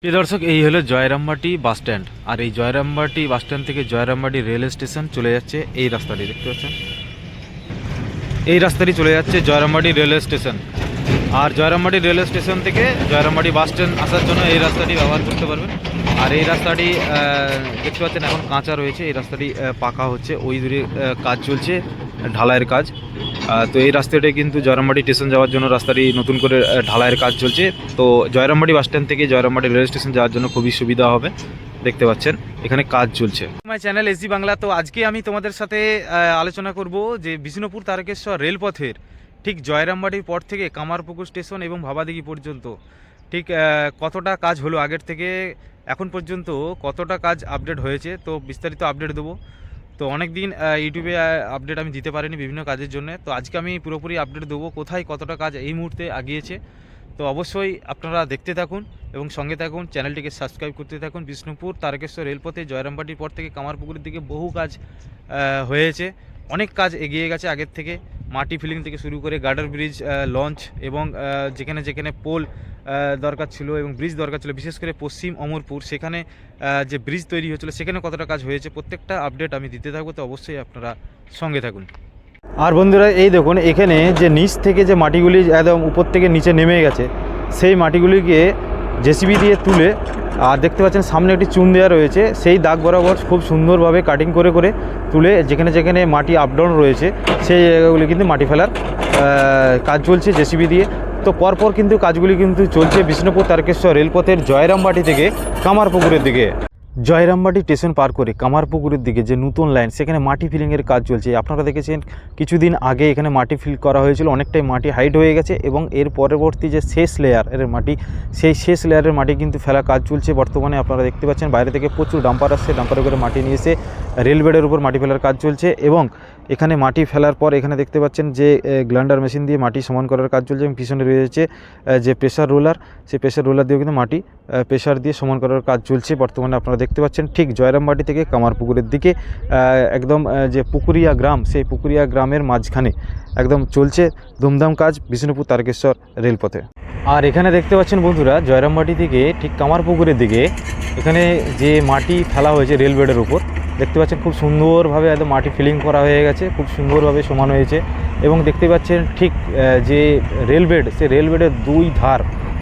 প্রিয় দর্শক, এই হলো জয়রামবাটি বাস স্ট্যান্ড। আর এই জয়রামবাটি বাস স্ট্যান্ড থেকে জয়রামবাটি রেল স্টেশন চলে যাচ্ছে এই রাস্তাটি, দেখতে পাচ্ছেন। এই রাস্তাটি চলে যাচ্ছে জয়রামবাটি রেলওয়ে স্টেশন। আর জয়রামবাটি রেলওয়ে স্টেশন থেকে জয়রামবাটি বাস স্ট্যান্ড আসার জন্য এই রাস্তাটি ব্যবহার করতে পারবেন। আর এই রাস্তাটি দেখতে পাচ্ছেন এখন কাঁচা রয়েছে, এই রাস্তাটি পাকা হচ্ছে, ওই দূরে কাজ চলছে, ঢালাইয়ের কাজ। তো এই রাস্তাটি কিন্তু জয়রামবাটি স্টেশন যাওয়ার জন্য রাস্তাটি নতুন করে ঢালাইয়ের কাজ চলছে। তো জয়রামবাটি বাস স্ট্যান্ড থেকে জয়রামবাটি রেল স্টেশন যাওয়ার জন্য খুবই সুবিধা হবে, দেখতে পাচ্ছেন এখানে কাজ চলছে। My channel SG Bangla. তো আজকে আমি তোমাদের সাথে আলোচনা করব যে বিষ্ণুপুর তারকেশ্বর রেলপথের ঠিক জয়রামবাটির পর থেকে কামারপুকুর স্টেশন এবং ভাবাদিঘি পর্যন্ত ঠিক কতটা কাজ হলো আগের থেকে এখন পর্যন্ত, কতটা কাজ আপডেট হয়েছে, তো বিস্তারিত আপডেট দেবো। তো অনেক দিন ইউটিউবে আপডেট আমি দিতে পারিনি বিভিন্ন কাজের জন্য, তো আজকে আমি পুরোপুরি আপডেট দেবো কোথায় কতটা কাজ এই মুহূর্তে আগিয়েছে। তো অবশ্যই আপনারা দেখতে থাকুন এবং সঙ্গে থাকুন, চ্যানেলটিকে সাবস্ক্রাইব করতে থাকুন। বিষ্ণুপুর তারকেশ্বর রেলপথে জয়রামবাটির পর থেকে কামারপুকুরের দিকে বহু কাজ হয়েছে, অনেক কাজ এগিয়ে গেছে আগের থেকে। মাটি ফিলিং থেকে শুরু করে গার্ডার ব্রিজ, লঞ্চ এবং যেখানে যেখানে পোল দরকার ছিল এবং ব্রিজ দরকার ছিল, বিশেষ করে পশ্চিম অমরপুর, সেখানে যে ব্রিজ তৈরি হয়েছিল সেখানে কতটা কাজ হয়েছে, প্রত্যেকটা আপডেট আমি দিতে থাকবো। তো অবশ্যই আপনারা সঙ্গে থাকুন। আর বন্ধুরা, এই দেখুন এখানে যে নিচ থেকে যে মাটিগুলি একদম উপর থেকে নিচে নেমে গেছে, সেই মাটিগুলিকে জেসিবি দিয়ে তুলে, আর দেখতে পাচ্ছেন সামনে একটি চুন দেওয়া রয়েছে, সেই দাগ বরাবর খুব সুন্দরভাবে কাটিং করে করে তুলে যেখানে যেখানে মাটি আপডাউন রয়েছে সেই জায়গাগুলি কিন্তু মাটি ফেলার কাজ চলছে জেসিবি দিয়ে। তো পরপর কিন্তু কাজগুলি কিন্তু চলছে বিষ্ণুপুর তারকেশ্বর রেলপথের জয়রামবাটি থেকে কামারপুকুরের দিকে। জয়রামবাটি স্টেশন পার করে কামারপুকুরের দিকে যে নতুন লাইন, সেখানে মাটি ফিলিংয়ের কাজ চলছে। আপনারা দেখেছেন কিছুদিন আগে এখানে মাটি ফিল করা হয়েছিল, অনেকটাই মাটি হাইট হয়ে গেছে এবং এর পরবর্তী যে শেষ লেয়ারের মাটি, সেই শেষ লেয়ারের মাটি কিন্তু ফেলা কাজ চলছে বর্তমানে। আপনারা দেখতে পাচ্ছেন বাইরে থেকে প্রচুর ডাম্পার আসছে, ডাম্পারে করে মাটি নিয়ে এসে রেলবেডের উপর মাটি ফেলার কাজ চলছে। এবং এখানে মাটি ফেলার পর এখানে দেখতে পাচ্ছেন যে গ্লান্ডার মেশিন দিয়ে মাটি সমান করার কাজ চলছে এবং পিছনে রয়েছে যে প্রেসার রোলার, সেই প্রেসার রোলার দিয়েও কিন্তু মাটি প্রেসার দিয়ে সমান করার কাজ চলছে বর্তমানে। আপনারা দেখতে পাচ্ছেন ঠিক জয়রামবাটি থেকে কামারপুকুরের দিকে একদম যে পুকুরিয়া গ্রাম, সেই পুকুরিয়া গ্রামের মাঝখানে একদম চলছে ধুমধাম কাজ বিষ্ণুপুর তারকেশ্বর রেলপথে। আর এখানে দেখতে পাচ্ছেন বন্ধুরা, জয়রামবাটি থেকে ঠিক কামারপুকুরের দিকে এখানে যে মাটি ফেলা হয়েছে রেলবেডের উপর, দেখতে পাচ্ছেন খুব সুন্দরভাবে একদম মাটি ফিলিং করা হয়ে গেছে, খুব সুন্দরভাবে সমান হয়েছে। এবং দেখতে পাচ্ছেন ঠিক যে রেলবেড, সেই রেলবেডের দুই ধার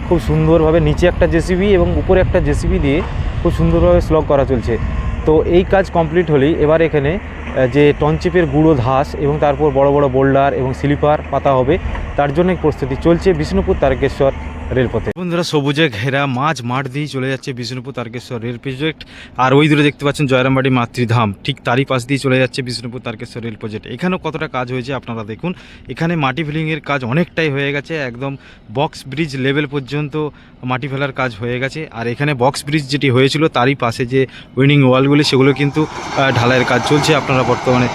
খুব সুন্দরভাবে নিচে একটা জেসিবি এবং উপরে একটা জেসিবি দিয়ে খুব সুন্দরভাবে স্লগ করা চলছে। তো এই কাজ কমপ্লিট হলেই এবার এখানে যে টনচিপের গুঁড়ো ধাস এবং তারপর বড় বড় বোল্ডার এবং স্লিপার পাতা হবে, তার জন্য প্রস্তুতি চলছে বিষ্ণুপুর তারকেশ্বর রেলপথে। বন্ধুরা, সবুজে ঘেরা মাঠ দিয়ে চলে যাচ্ছে বিষ্ণুপুর তারকেশ্বর রেল প্রজেক্ট। আর ওই দূরে দেখতে পাচ্ছেন জয়রামবাটি মাতৃধাম, ঠিক তারই পাশ দিয়ে চলে যাচ্ছে বিষ্ণুপুর তারকেশ্বর রেল প্রজেক্ট। এখানেও কতটা কাজ হয়েছে আপনারা দেখুন। এখানে মাটি ফিলিংয়ের কাজ অনেকটাই হয়ে গেছে, একদম বক্স ব্রিজ লেভেল পর্যন্ত মাটি ফেলার কাজ হয়ে গেছে। আর এখানে বক্স ব্রিজ যেটি হয়েছিল তারই পাশে যে উইনিং ওয়ালগুলি, সেগুলো কিন্তু ঢালাইয়ের কাজ চলছে, আপনারা বর্তমানে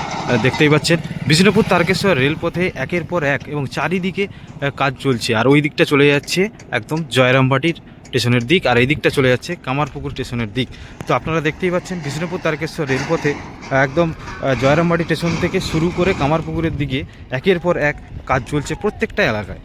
দেখতেই পাচ্ছেন। বিষ্ণুপুর তারকেশ্বর রেলপথে একের পর এক এবং চারিদিকে কাজ চলছে। আর ওই দিকটা চলে যাচ্ছে একদম জয়রামবাটির স্টেশনের দিক, আর এই দিকটা চলে যাচ্ছে কামারপুকুর স্টেশনের দিক। তো আপনারা দেখতেই পাচ্ছেন বিষ্ণুপুর তারকেশ্বর রেলপথে একদম জয়রামবাটি স্টেশন থেকে শুরু করে কামারপুকুরের দিকে একের পর এক কাজ চলছে প্রত্যেকটা এলাকায়।